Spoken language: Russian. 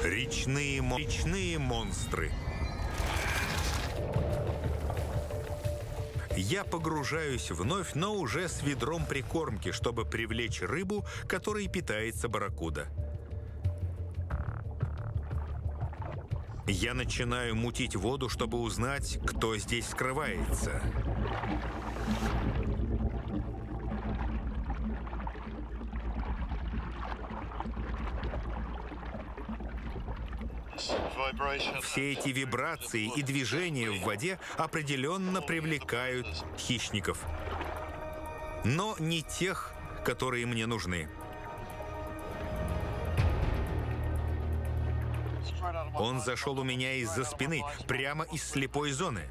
Речные монстры. Я погружаюсь вновь, но уже с ведром прикормки, чтобы привлечь рыбу, которой питается барракуда. Я начинаю мутить воду, чтобы узнать, кто здесь скрывается. Все эти вибрации и движения в воде определенно привлекают хищников. Но не тех, которые мне нужны. Он зашел у меня из-за спины, прямо из слепой зоны.